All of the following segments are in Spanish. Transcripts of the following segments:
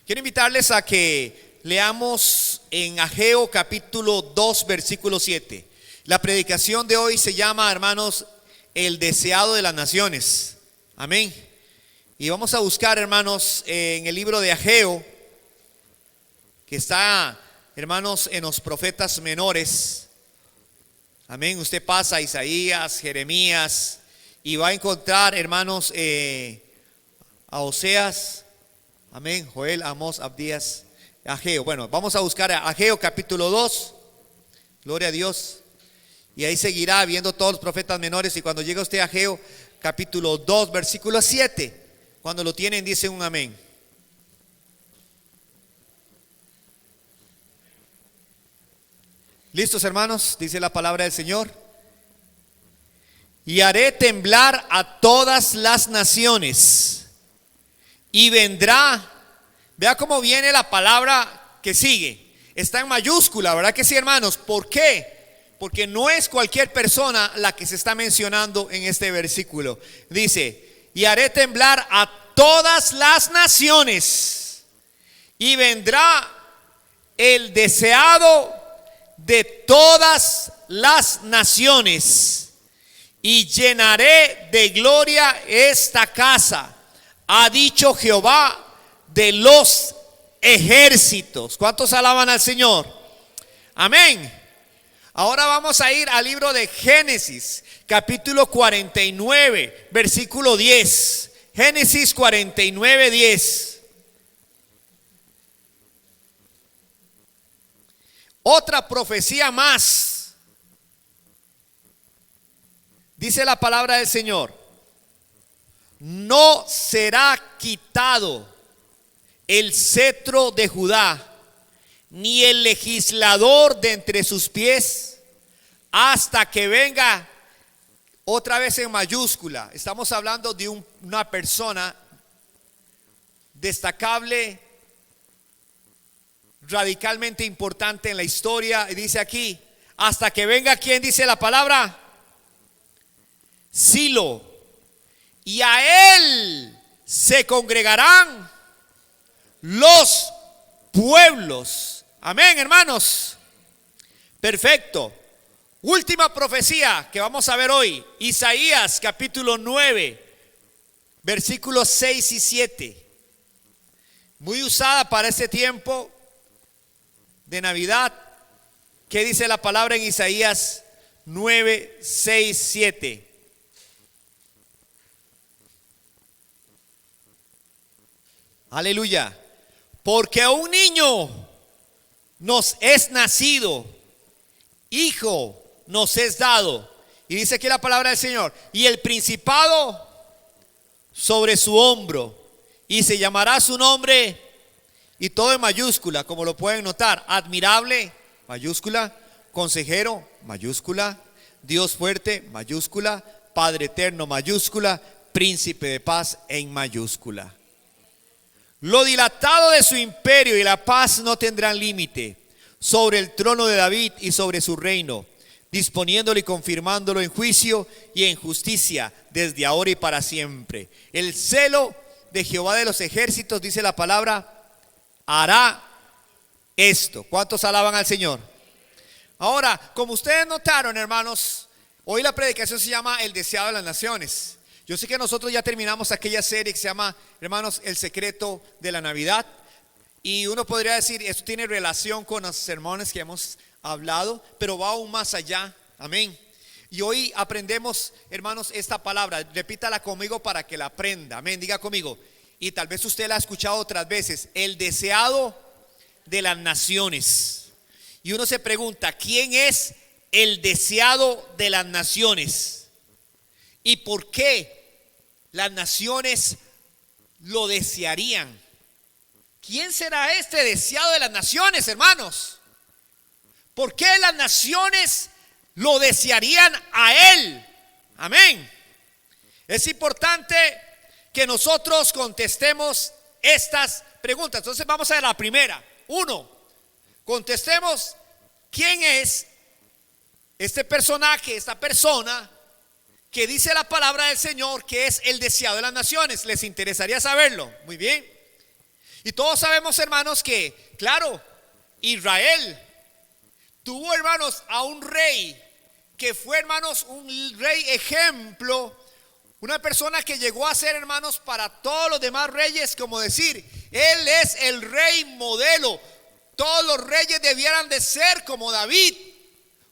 Quiero invitarles a que leamos en Ageo capítulo 2 versículo 7. La predicación de hoy se llama, hermanos, el deseado de las naciones. Amén. Y vamos a buscar, hermanos, en el libro de Ageo, que está, hermanos, en los profetas menores. Amén. Usted pasa a Isaías, Jeremías y va a encontrar, hermanos, a Oseas. Amén. Joel, Amós, Abdías, Ageo. Bueno, vamos a buscar a Ageo capítulo 2. Gloria a Dios. Y ahí seguirá viendo todos los profetas menores. Y cuando llegue usted a Ageo capítulo 2 versículo 7, cuando lo tienen dicen un amén. ¿Listos, hermanos? Dice la palabra del Señor. Y haré temblar a todas las naciones. Y vendrá, vea cómo viene la palabra que sigue. Está en mayúscula, ¿verdad que sí, hermanos? ¿Por qué? Porque no es cualquier persona la que se está mencionando en este versículo. Dice, y haré temblar a todas las naciones. Y vendrá el deseado de todas las naciones. Y llenaré de gloria esta casa, ha dicho Jehová de los ejércitos. ¿Cuántos alaban al Señor? Amén. Ahora vamos a ir al libro de Génesis, capítulo 49, versículo 10. Génesis 49, 10. Otra profecía más. Dice la palabra del Señor. No será quitado el cetro de Judá, ni el legislador de entre sus pies, hasta que venga, otra vez en mayúscula. Estamos hablando de una persona destacable, radicalmente importante en la historia. Y dice aquí, hasta que venga, ¿quién dice la palabra? Silo. Y a él se congregarán los pueblos. Amén, hermanos. Perfecto. Última profecía que vamos a ver hoy. Isaías capítulo 9, versículos 6 y 7. Muy usada para este tiempo de Navidad. ¿Qué dice la palabra en Isaías 9, 6, 7? Aleluya. Porque a un niño nos es nacido, hijo nos es dado. Y dice aquí la palabra del Señor. Y el principado sobre su hombro. Y se llamará su nombre, y todo en mayúscula, como lo pueden notar. Admirable, mayúscula. Consejero, mayúscula. Dios fuerte, mayúscula. Padre eterno, mayúscula. Príncipe de paz, en mayúscula. Lo dilatado de su imperio y la paz no tendrán límite sobre el trono de David y sobre su reino, disponiéndolo y confirmándolo en juicio y en justicia desde ahora y para siempre. El celo de Jehová de los ejércitos, dice la palabra, hará esto. ¿Cuántos alaban al Señor? Ahora, como ustedes notaron, hermanos, hoy la predicación se llama El deseado de las naciones. Yo sé que nosotros ya terminamos aquella serie que se llama, hermanos, El secreto de la Navidad. Y uno podría decir, esto tiene relación con los sermones que hemos hablado, pero va aún más allá. Amén. Y hoy aprendemos, hermanos, esta palabra. Repítala conmigo para que la aprenda. Amén. Diga conmigo. Y tal vez usted la ha escuchado otras veces. El deseado de las naciones. Y uno se pregunta, ¿quién es el deseado de las naciones? ¿Y por qué las naciones lo desearían? ¿Quién será este deseado de las naciones, hermanos? ¿Por qué las naciones lo desearían a él? Amén. Es importante que nosotros contestemos estas preguntas. Entonces vamos a ver la primera. 1. Contestemos quién es este personaje, esta persona que dice la palabra del Señor que es el deseado de las naciones. ¿Les interesaría saberlo? Muy bien. Y todos sabemos, hermanos, que, claro, Israel tuvo, hermanos, a un rey que fue, hermanos, un rey ejemplo, una persona que llegó a ser, hermanos, para todos los demás reyes, como decir, él es el rey modelo. Todos los reyes debieran de ser como David.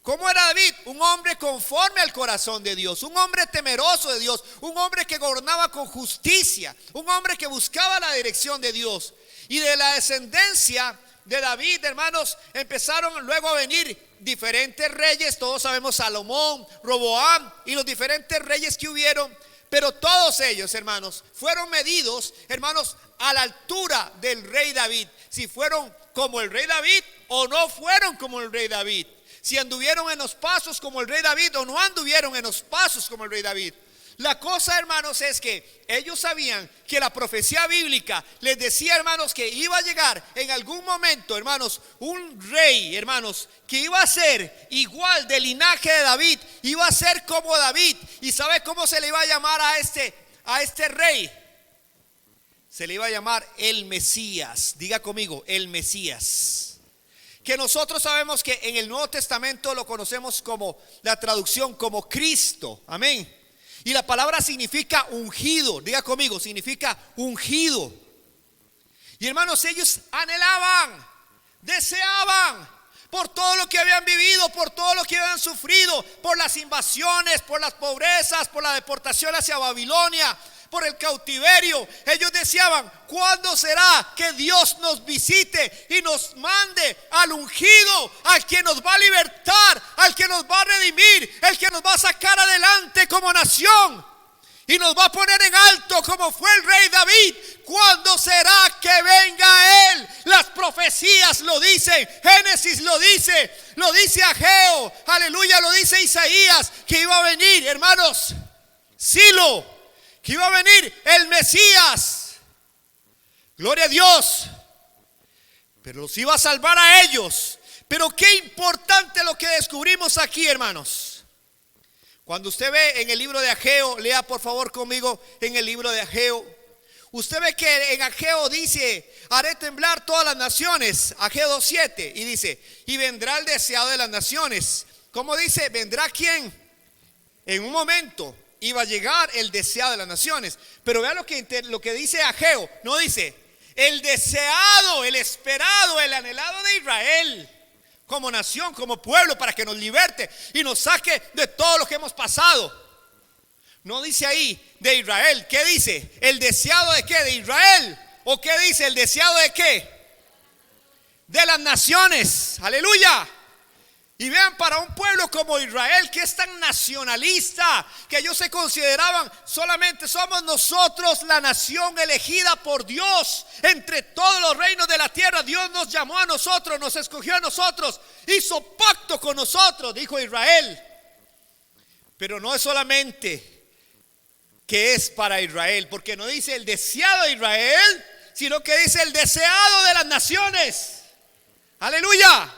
¿Cómo era David? Un hombre conforme al corazón de Dios, un hombre temeroso de Dios, un hombre que gobernaba con justicia, un hombre que buscaba la dirección de Dios. Y de la descendencia de David, hermanos, empezaron luego a venir diferentes reyes. Todos sabemos Salomón, Roboam y los diferentes reyes que hubieron. Pero todos ellos, hermanos, fueron medidos, hermanos, a la altura del rey David. Si fueron como el rey David o no fueron como el rey David. Si anduvieron en los pasos como el rey David o no anduvieron en los pasos como el rey David. La cosa, hermanos, es que ellos sabían que la profecía bíblica les decía, hermanos, que iba a llegar en algún momento, hermanos, un rey, hermanos, que iba a ser igual del linaje de David, iba a ser como David. ¿Y sabe cómo se le iba a llamar a este rey? Se le iba a llamar el Mesías. Diga conmigo, el Mesías. Que nosotros sabemos que en el Nuevo Testamento lo conocemos como la traducción como Cristo. Amén. Y la palabra significa ungido. Diga conmigo, significa ungido. Y hermanos, ellos anhelaban, deseaban, por todo lo que habían vivido, por todo lo que habían sufrido, por las invasiones, por las pobrezas, por la deportación hacia Babilonia, por el cautiverio. Ellos deseaban, ¿cuándo será que Dios nos visite y nos mande al ungido, al que nos va a libertar, al que nos va a redimir, el que nos va a sacar adelante como nación y nos va a poner en alto como fue el rey David? ¿Cuándo será que venga él? Las profecías lo dicen, Génesis lo dice Ageo, aleluya, lo dice Isaías, que iba a venir, hermanos, Silo, que iba a venir el Mesías. Gloria a Dios. Pero los iba a salvar a ellos. Pero qué importante lo que descubrimos aquí, hermanos. Cuando usted ve en el libro de Ageo, lea por favor conmigo en el libro de Ageo. Usted ve que en Ageo dice, haré temblar todas las naciones. Ageo 2:7 y dice, y vendrá el deseado de las naciones. ¿Cómo dice? ¿Vendrá quién? En un momento iba a llegar el deseado de las naciones. Pero vea lo que dice Ageo. No dice el deseado, el esperado, el anhelado de Israel como nación, como pueblo, para que nos liberte y nos saque de todo lo que hemos pasado. No dice ahí de Israel. ¿Qué dice? ¿El deseado de qué? ¿De Israel? ¿O qué dice? ¿El deseado de qué? De las naciones. Aleluya. Y vean, para un pueblo como Israel, que es tan nacionalista, que ellos se consideraban, solamente somos nosotros la nación elegida por Dios entre todos los reinos de la tierra. Dios nos llamó a nosotros, nos escogió a nosotros, hizo pacto con nosotros, dijo Israel. Pero no es solamente que es para Israel, porque no dice el deseado de Israel, sino que dice el deseado de las naciones. Aleluya,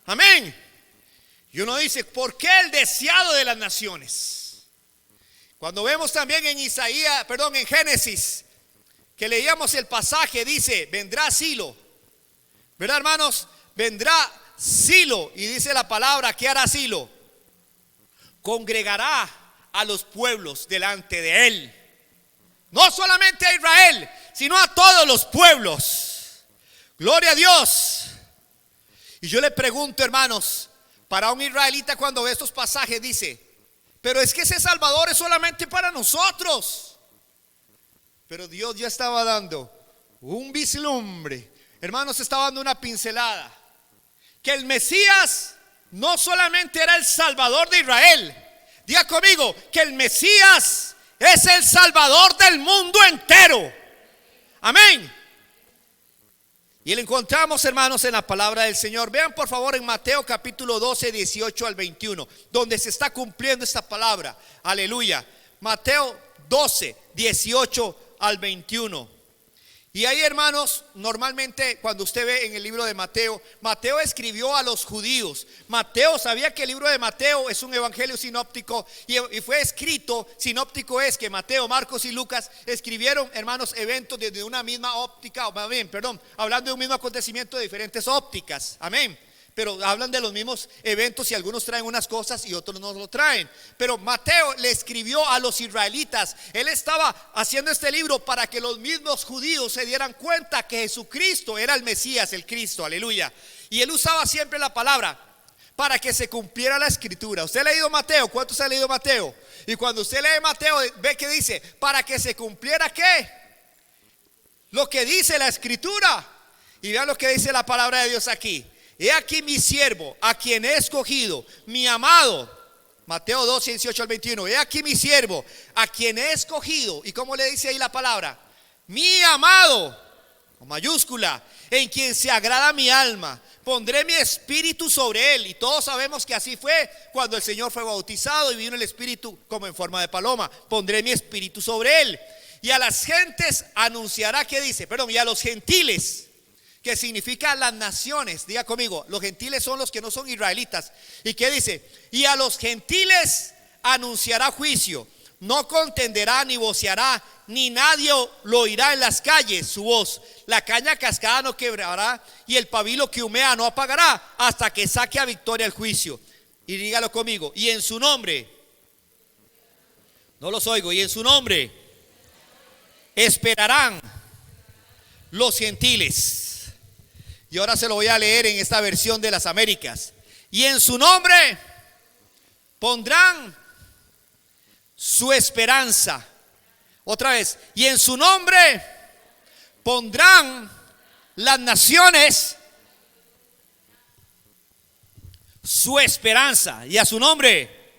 amén. Y uno dice, ¿por qué el deseado de las naciones? Cuando vemos también en en Génesis, que leíamos el pasaje, dice, vendrá Silo. ¿Verdad, hermanos? Vendrá Silo. Y dice la palabra, ¿qué hará Silo? Congregará a los pueblos delante de él. No solamente a Israel, sino a todos los pueblos. Gloria a Dios. Y yo le pregunto, hermanos, para un israelita, cuando ve estos pasajes, dice, pero es que ese Salvador es solamente para nosotros. Pero Dios ya estaba dando un vislumbre, hermanos, estaba dando una pincelada, que el Mesías no solamente era el Salvador de Israel. Diga conmigo, que el Mesías es el Salvador del mundo entero. Amén. Y lo encontramos, hermanos, en la palabra del Señor. Vean por favor en Mateo capítulo 12, 18 al 21, donde se está cumpliendo esta palabra. Aleluya. Mateo 12, 18 al 21. Y ahí, hermanos, normalmente cuando usted ve en el libro de Mateo, Mateo escribió a los judíos. Mateo sabía que el libro de Mateo es un evangelio sinóptico y fue escrito, sinóptico es que Mateo, Marcos y Lucas escribieron, hermanos, eventos desde una misma óptica, hablando de un mismo acontecimiento de diferentes ópticas, amén. Pero hablan de los mismos eventos y algunos traen unas cosas y otros no lo traen. Pero Mateo le escribió a los israelitas. Él estaba haciendo este libro para que los mismos judíos se dieran cuenta que Jesucristo era el Mesías, el Cristo, aleluya. Y él usaba siempre la palabra para que se cumpliera la escritura. ¿Usted ha leído Mateo? ¿Cuántos han leído Mateo? Y cuando usted lee Mateo, ve que dice, para que se cumpliera ¿qué? Lo que dice la escritura. Y vean lo que dice la palabra de Dios aquí. He aquí mi siervo, a quien he escogido, mi amado. Mateo 2, 18 al 21. He aquí mi siervo, a quien he escogido. ¿Y cómo le dice ahí la palabra? Mi amado, con mayúscula, en quien se agrada mi alma. Pondré mi espíritu sobre él. Y todos sabemos que así fue cuando el Señor fue bautizado y vino el espíritu como en forma de paloma. Pondré mi espíritu sobre él. Y a las gentes anunciará, ¿qué dice? Perdón, y a los gentiles, que significa las naciones. Diga conmigo, los gentiles son los que no son israelitas. ¿Y qué dice? Y a los gentiles anunciará juicio. No contenderá ni voceará, ni nadie lo oirá en las calles su voz. La caña cascada no quebrará, y el pabilo que humea no apagará, hasta que saque a victoria el juicio. Y dígalo conmigo, y en su nombre, no los oigo, y en su nombre esperarán los gentiles. Y ahora se lo voy a leer en esta versión de las Américas. Y en su nombre pondrán su esperanza. Otra vez. Y en su nombre pondrán las naciones su esperanza. Y a su nombre.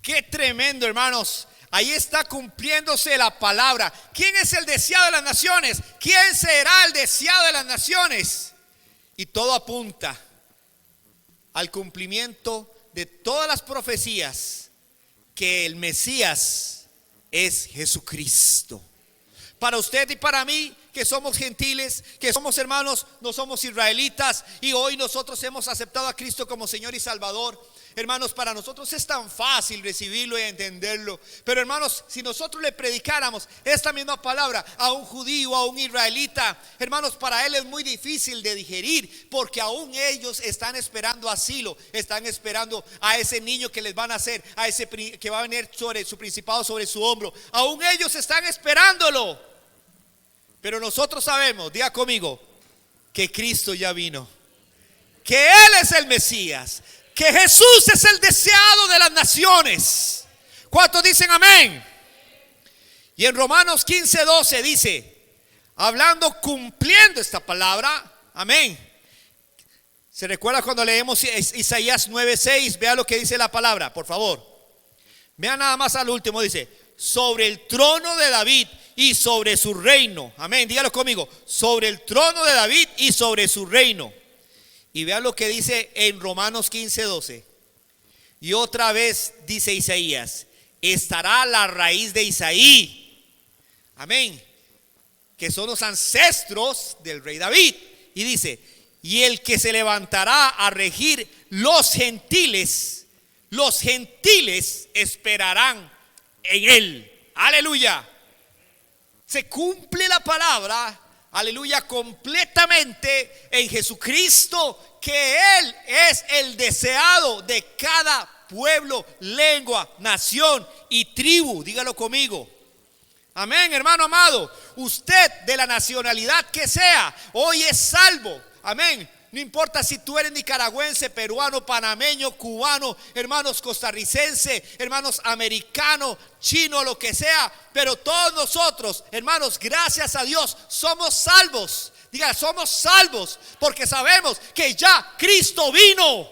Qué tremendo, hermanos. Ahí está cumpliéndose la palabra. ¿Quién es el deseado de las naciones? ¿Quién será el deseado de las naciones? Y todo apunta al cumplimiento de todas las profecías, que el Mesías es Jesucristo. Para usted y para mí, que somos gentiles, que somos hermanos, no somos israelitas, y hoy nosotros hemos aceptado a Cristo como Señor y Salvador. Hermanos, para nosotros es tan fácil recibirlo y entenderlo. Pero hermanos, si nosotros le predicáramos esta misma palabra a un judío, a un israelita, hermanos, para él es muy difícil de digerir, porque aún ellos están esperando asilo, están esperando a ese niño que les van a hacer, a ese que va a venir sobre su principado, sobre su hombro. Aún ellos están esperándolo. Pero nosotros sabemos, diga conmigo, que Cristo ya vino, que Él es el Mesías, que Jesús es el deseado de las naciones. ¿Cuántos dicen amén? Y en Romanos 15, 12 dice, hablando, cumpliendo esta palabra, amén. ¿Se recuerda cuando leemos Isaías 9, 6? Vea lo que dice la palabra, por favor. Vea nada más al último, dice, sobre el trono de David y sobre su reino. Amén, dígalo conmigo, sobre el trono de David y sobre su reino. Y vean lo que dice en Romanos 15, 12. Y otra vez dice Isaías, estará la raíz de Isaí. Amén. Que son los ancestros del rey David. Y dice, y el que se levantará a regir los gentiles esperarán en él. Aleluya. Se cumple la palabra, aleluya, completamente en Jesucristo, que Él es el deseado de cada pueblo, lengua, nación y tribu. Dígalo conmigo. Amén, hermano amado. Usted, de la nacionalidad que sea, hoy es salvo. Amén. No importa si tú eres nicaragüense, peruano, panameño, cubano, hermanos costarricense, hermanos americano, chino, lo que sea. Pero todos nosotros, hermanos, gracias a Dios, somos salvos. Diga, somos salvos porque sabemos que ya Cristo vino.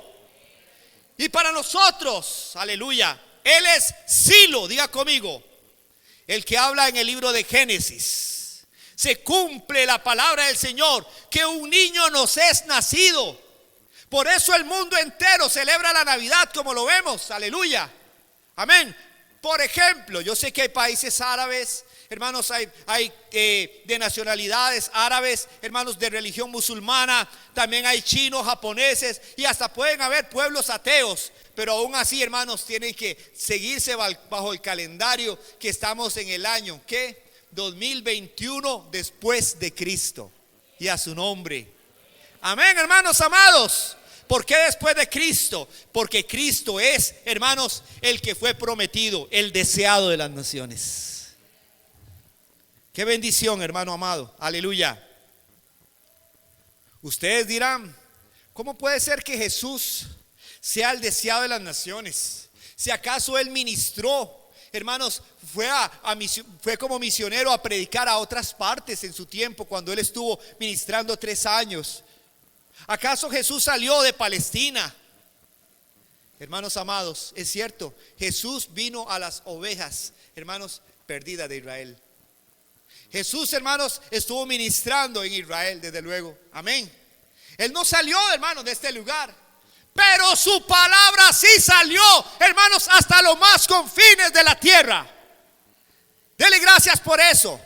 Y para nosotros, aleluya, Él es Silo, diga conmigo, el que habla en el libro de Génesis. Se cumple la palabra del Señor, que un niño nos es nacido. Por eso el mundo entero celebra la Navidad como lo vemos, aleluya, amén. Por ejemplo, yo sé que hay países árabes hermanos, hay de nacionalidades árabes, hermanos, de religión musulmana, también hay chinos, japoneses, y hasta pueden haber pueblos ateos. Pero aún así, hermanos, tienen que seguirse bajo el calendario que estamos en el año, ¿qué? 2021 después de Cristo. Y a su nombre. Amén, hermanos amados. ¿Por qué después de Cristo? Porque Cristo es, hermanos, el que fue prometido, el deseado de las naciones. Qué bendición, hermano amado. Aleluya. Ustedes dirán, ¿cómo puede ser que Jesús sea el deseado de las naciones? Si acaso Él ministró, hermanos, fue como misionero a predicar a otras partes en su tiempo, cuando Él estuvo ministrando 3 años. ¿Acaso Jesús salió de Palestina? Hermanos amados, es cierto, Jesús vino a las ovejas, hermanos, perdidas de Israel. Jesús, hermanos, estuvo ministrando en Israel, desde luego. Amén. Él no salió, hermanos, de este lugar, pero su palabra sí salió, hermanos, hasta los más confines de la tierra. Dele gracias por eso.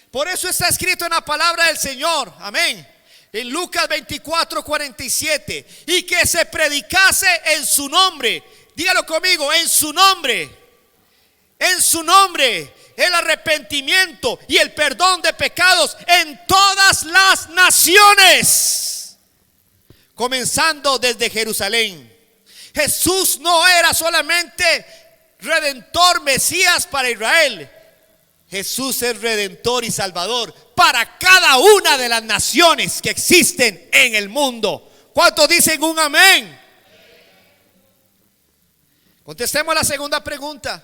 Por eso está escrito en la palabra del Señor. Amén. En Lucas 24:47. Y que se predicase en su nombre. Dígalo conmigo, en su nombre. En su nombre. El arrepentimiento y el perdón de pecados en todas las naciones. Comenzando desde Jerusalén. Jesús no era solamente redentor, Mesías para Israel. Jesús es redentor y salvador para cada una de las naciones que existen en el mundo. ¿Cuántos dicen un amén? Contestemos la segunda pregunta.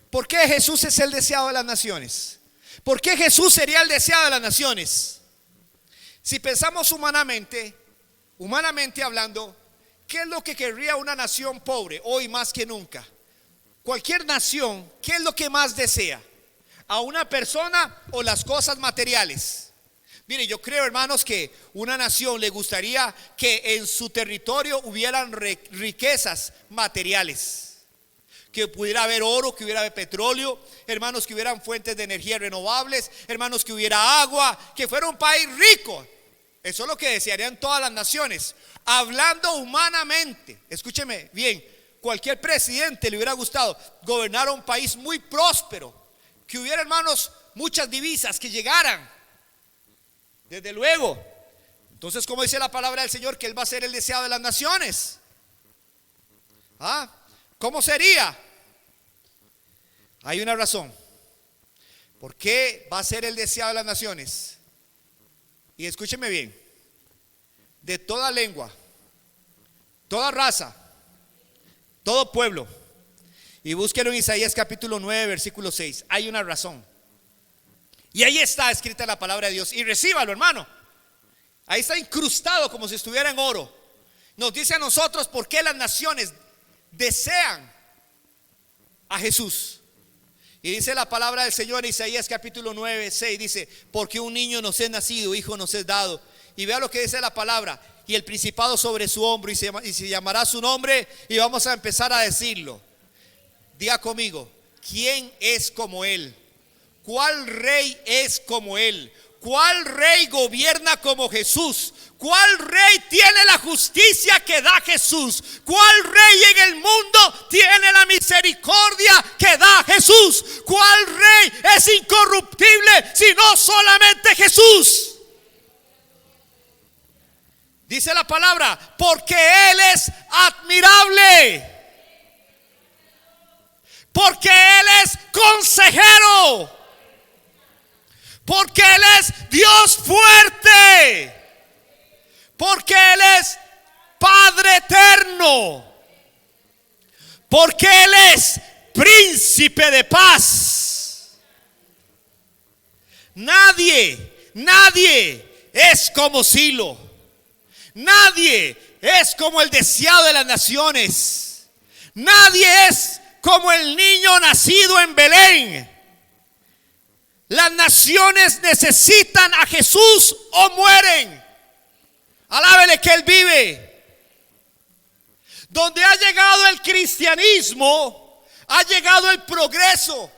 ¿Por qué Jesús es el deseado de las naciones? ¿Por qué Jesús sería el deseado de las naciones? Si pensamos humanamente hablando, ¿qué es lo que querría una nación pobre hoy más que nunca? Cualquier nación, ¿qué es lo que más desea? ¿A una persona o las cosas materiales? Mire, yo creo, hermanos, que una nación le gustaría que en su territorio hubieran riquezas materiales, que pudiera haber oro, que hubiera petróleo, hermanos, que hubieran fuentes de energía renovables, hermanos, que hubiera agua, que fuera un país rico. Eso es lo que desearían todas las naciones. Hablando humanamente, escúcheme bien, cualquier presidente le hubiera gustado gobernar un país muy próspero, que hubiera, hermanos, muchas divisas que llegaran, desde luego. Entonces, como dice la palabra del Señor, que Él va a ser el deseado de las naciones. ¿Cómo sería? Hay una razón. ¿Por qué va a ser el deseado de las naciones? Y escúcheme bien, de toda lengua, toda raza, todo pueblo. Y búsquelo en Isaías capítulo 9 versículo 6. Hay una razón. Y ahí está escrita la palabra de Dios. Y recíbalo, hermano. Ahí está incrustado como si estuviera en oro. Nos dice a nosotros por qué las naciones desean a Jesús. Y dice la palabra del Señor en Isaías capítulo 9, 6. Dice, porque un niño nos es nacido, hijo nos es dado. Y vea lo que dice la palabra. Y el principado sobre su hombro, y se llamará su nombre. Y vamos a empezar a decirlo. Diga conmigo, ¿quién es como Él? ¿Cuál rey es como Él? ¿Cuál rey gobierna como Jesús? ¿Cuál rey tiene la justicia que da Jesús? ¿Cuál rey en el mundo tiene la misericordia que da Jesús? ¿Cuál rey es incorruptible sino solamente Jesús? Dice la palabra, porque Él es admirable. Porque Él es consejero. Porque Él es Dios fuerte. Porque Él es Padre eterno. Porque Él es príncipe de paz. Nadie es como Silo. Nadie es como el deseado de las naciones. Nadie es como el niño nacido en Belén. Las naciones necesitan a Jesús o mueren. Alábele que Él vive. Donde ha llegado el cristianismo, ha llegado el progreso,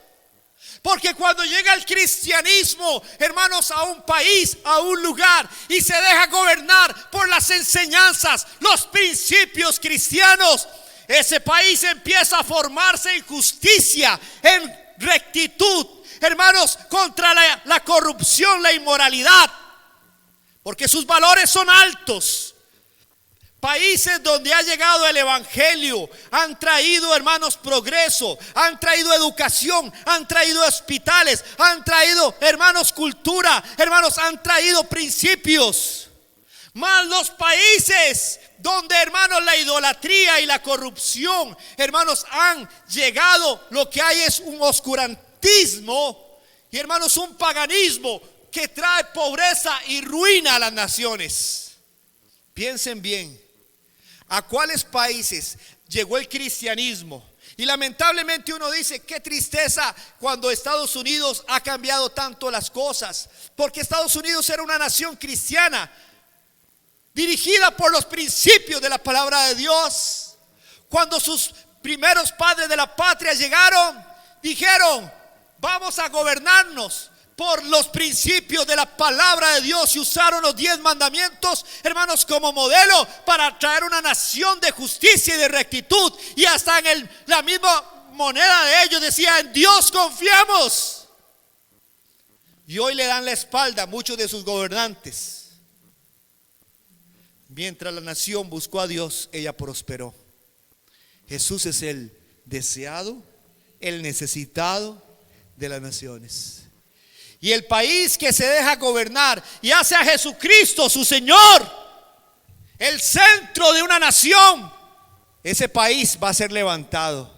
Porque cuando llega el cristianismo, hermanos, a un país, a un lugar, y se deja gobernar por las enseñanzas, los principios cristianos, ese país empieza a formarse en justicia, en rectitud, hermanos, contra la corrupción, la inmoralidad, porque sus valores son altos. Países donde ha llegado el evangelio han traído, hermanos, progreso, han traído educación, han traído hospitales, han traído, hermanos, cultura, hermanos, han traído principios. Más los países donde, hermanos, la idolatría y la corrupción, hermanos, han llegado, lo que hay es un oscurantismo y, hermanos, un paganismo que trae pobreza y ruina a las naciones. Piensen bien. ¿A cuáles países llegó el cristianismo? Y lamentablemente uno dice, qué tristeza cuando Estados Unidos ha cambiado tanto las cosas. Porque Estados Unidos era una nación cristiana, dirigida por los principios de la palabra de Dios. Cuando sus primeros padres de la patria llegaron, dijeron, vamos a gobernarnos por los principios de la palabra de Dios, y usaron los 10 mandamientos, hermanos, como modelo para traer una nación de justicia y de rectitud. Y hasta en la misma moneda de ellos decía, en Dios confiamos. Y hoy le dan la espalda a muchos de sus gobernantes. Mientras la nación buscó a Dios, ella prosperó. Jesús es el deseado, el necesitado de las naciones. Y el país que se deja gobernar y hace a Jesucristo su Señor, el centro de una nación, ese país va a ser levantado.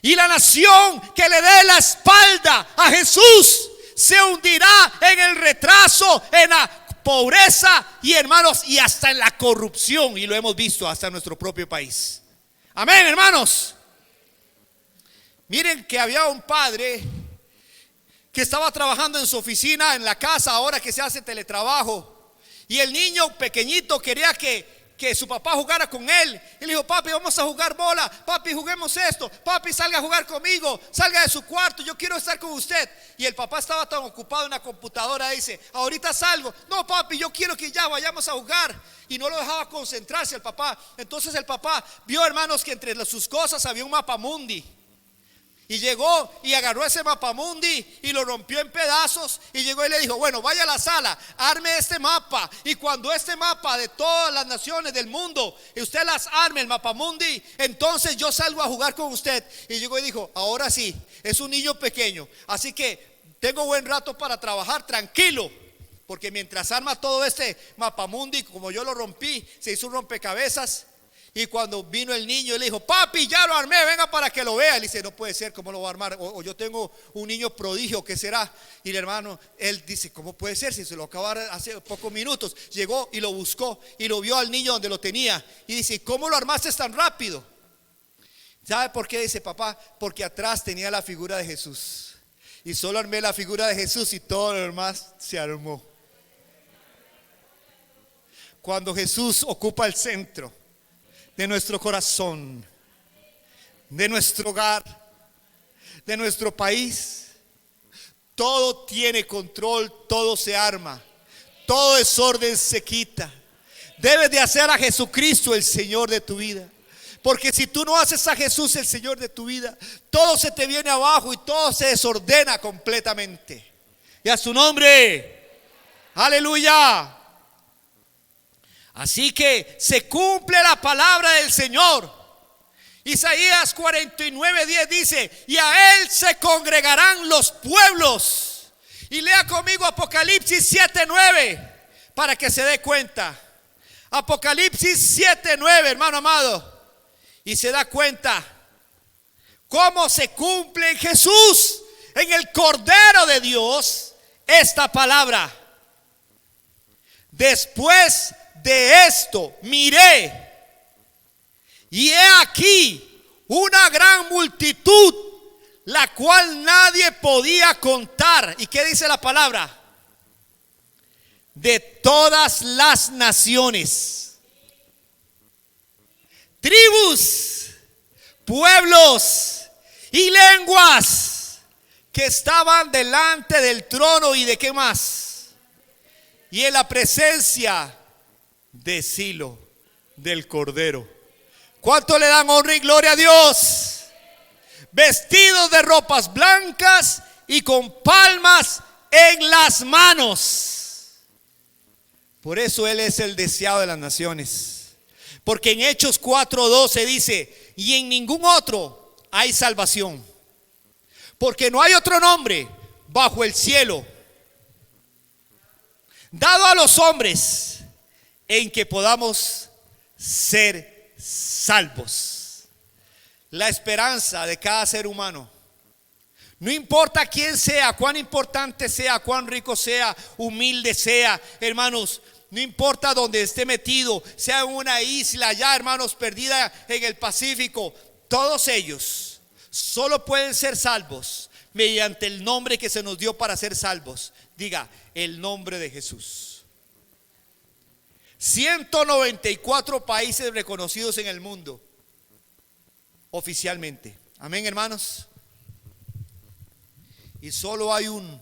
Y la nación que le dé la espalda a Jesús se hundirá en el retraso, en la pobreza y, hermanos, y hasta en la corrupción. Y lo hemos visto hasta en nuestro propio país. Amén, hermanos. Miren que había un padre que estaba trabajando en su oficina, en la casa, ahora que se hace teletrabajo. Y el niño pequeñito quería que su papá jugara con él. Y le dijo, papi, vamos a jugar bola. Papi, juguemos esto. Papi, salga a jugar conmigo. Salga de su cuarto, yo quiero estar con usted. Y el papá estaba tan ocupado en la computadora, dice, ahorita salgo. No, papi, yo quiero que ya vayamos a jugar. Y no lo dejaba concentrarse el papá. Entonces el papá vio, hermanos, que entre sus cosas había un mapamundi. Y llegó y agarró ese mapamundi y lo rompió en pedazos. Y llegó y le dijo, bueno, vaya a la sala, arme este mapa. Y cuando este mapa de todas las naciones del mundo, y usted las arme, el mapamundi, entonces yo salgo a jugar con usted. Y llegó y dijo, ahora sí, es un niño pequeño, así que tengo buen rato para trabajar, tranquilo. Porque mientras arma todo este mapamundi, como yo lo rompí, se hizo un rompecabezas. Y cuando vino el niño, él le dijo, papi, ya lo armé, venga para que lo vea. Él dice, no puede ser, ¿cómo lo va a armar? O yo tengo un niño prodigio, ¿qué será? Y el hermano, él dice, ¿cómo puede ser? Si se lo acababa hace pocos minutos. Llegó y lo buscó y lo vio al niño donde lo tenía. Y dice, ¿cómo lo armaste tan rápido? ¿Sabe por qué? Dice, papá, porque atrás tenía la figura de Jesús. Y solo armé la figura de Jesús y todo lo demás se armó. Cuando Jesús ocupa el centro de nuestro corazón, de nuestro hogar, de nuestro país, todo tiene control, todo se arma, todo desorden se quita. Debes de hacer a Jesucristo el Señor de tu vida, porque si tú no haces a Jesús el Señor de tu vida, todo se te viene abajo y todo se desordena completamente. Y a su nombre, aleluya. Así que se cumple la palabra del Señor. Isaías 49:10 dice, y a él se congregarán los pueblos. Y lea conmigo Apocalipsis 7:9 para que se dé cuenta. Apocalipsis 7:9, hermano amado. Y se da cuenta cómo se cumple en Jesús, en el Cordero de Dios, esta palabra. Después de esto miré, y he aquí una gran multitud, la cual nadie podía contar. ¿Y qué dice la palabra? De todas las naciones, tribus, pueblos y lenguas que estaban delante del trono y de qué más, y en la presencia de Silo, del Cordero. ¿Cuánto le dan honra y gloria a Dios? Vestidos de ropas blancas y con palmas en las manos. Por eso Él es el deseado de las naciones. Porque en Hechos 4:12 dice: y en ningún otro hay salvación, porque no hay otro nombre bajo el cielo dado a los hombres en que podamos ser salvos. La esperanza de cada ser humano, no importa quién sea, cuán importante sea, cuán rico sea, humilde sea, hermanos, no importa dónde esté metido, sea en una isla allá, hermanos, perdida en el Pacífico, todos ellos solo pueden ser salvos mediante el nombre que se nos dio para ser salvos. Diga, el nombre de Jesús. 194 países reconocidos en el mundo oficialmente. Amén, hermanos. Y solo hay un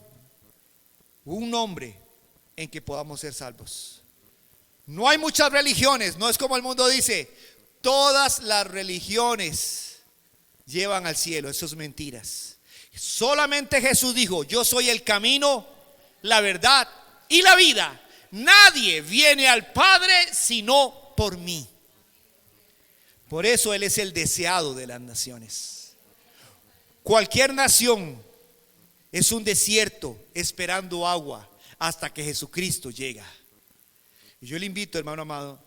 nombre en que podamos ser salvos. No hay muchas religiones, no es como el mundo dice, todas las religiones llevan al cielo. Eso es mentiras. Solamente Jesús dijo: yo soy el camino, la verdad y la vida. Nadie viene al Padre sino por mí. Por eso Él es el deseado de las naciones. Cualquier nación es un desierto esperando agua hasta que Jesucristo llega. Y yo le invito, hermano amado,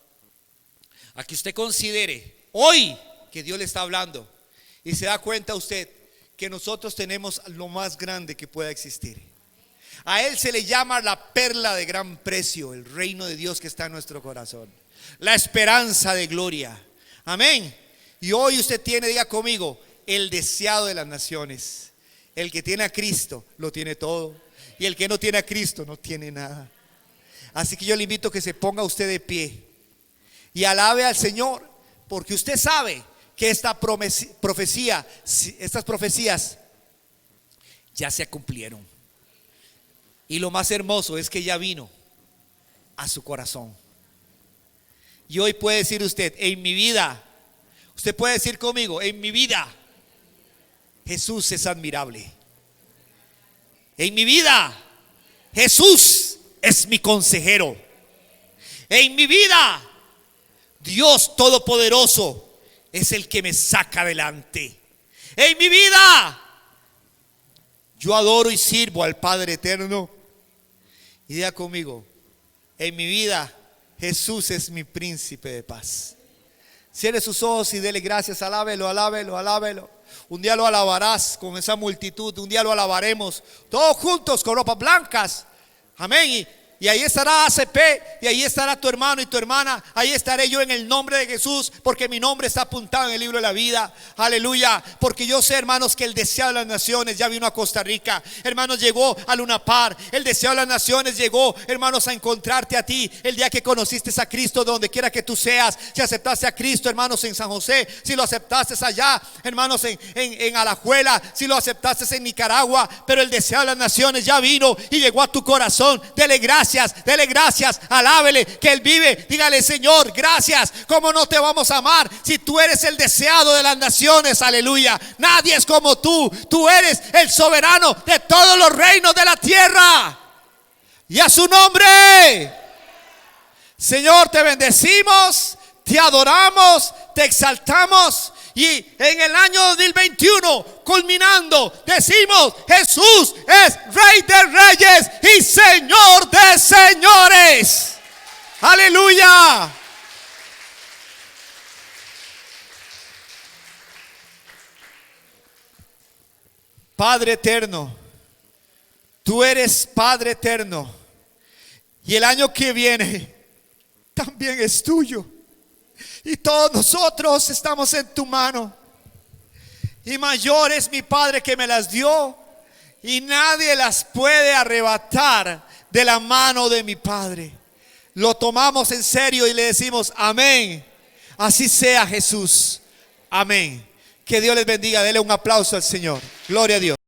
a que usted considere hoy que Dios le está hablando y se da cuenta usted que nosotros tenemos lo más grande que pueda existir. A Él se le llama la perla de gran precio, el reino de Dios que está en nuestro corazón, la esperanza de gloria. Amén. Y hoy usted tiene, diga conmigo, el deseado de las naciones. El que tiene a Cristo lo tiene todo, y el que no tiene a Cristo no tiene nada. Así que yo le invito a que se ponga usted de pie y alabe al Señor, porque usted sabe que estas profecías ya se cumplieron. Y lo más hermoso es que ya vino a su corazón. Y hoy puede decir usted: en mi vida, usted puede decir conmigo, en mi vida Jesús es admirable. En mi vida Jesús es mi consejero. En mi vida Dios Todopoderoso es el que me saca adelante. En mi vida yo adoro y sirvo al Padre eterno. Y diga conmigo: en mi vida Jesús es mi príncipe de paz. Cierre sus ojos y dele gracias. Alábelo, alábelo, alábelo. Un día lo alabarás con esa multitud. Un día lo alabaremos todos juntos con ropas blancas. Amén. Y ahí estará ACP, y ahí estará tu hermano y tu hermana. Ahí estaré yo en el nombre de Jesús, porque mi nombre está apuntado en el libro de la vida. Aleluya. Porque yo sé, hermanos, que el deseado de las naciones ya vino a Costa Rica. Hermanos, llegó a Luna Par. El deseado de las naciones llegó, hermanos, a encontrarte a ti el día que conociste a Cristo, donde quiera que tú seas. Si aceptaste a Cristo, hermanos, en San José, si lo aceptaste allá, hermanos, en Alajuela, si lo aceptaste en Nicaragua, pero el deseado de las naciones ya vino y llegó a tu corazón. Dele gracias, alábele que Él vive. Dígale: Señor, gracias. ¿Cómo no te vamos a amar si tú eres el deseado de las naciones? Aleluya. Nadie es como tú. Tú eres el soberano de todos los reinos de la tierra. Y a su nombre, Señor, te bendecimos, te adoramos, te exaltamos. Y en el año 2021, culminando, decimos: Jesús es Rey de Reyes y Señor de Señores. Aleluya. Padre eterno, tú eres Padre eterno, y el año que viene también es tuyo. Y todos nosotros estamos en tu mano. Y mayor es mi Padre que me las dio, y nadie las puede arrebatar de la mano de mi Padre. Lo tomamos en serio y le decimos: amén. Así sea, Jesús. Amén. Que Dios les bendiga. Dele un aplauso al Señor. Gloria a Dios.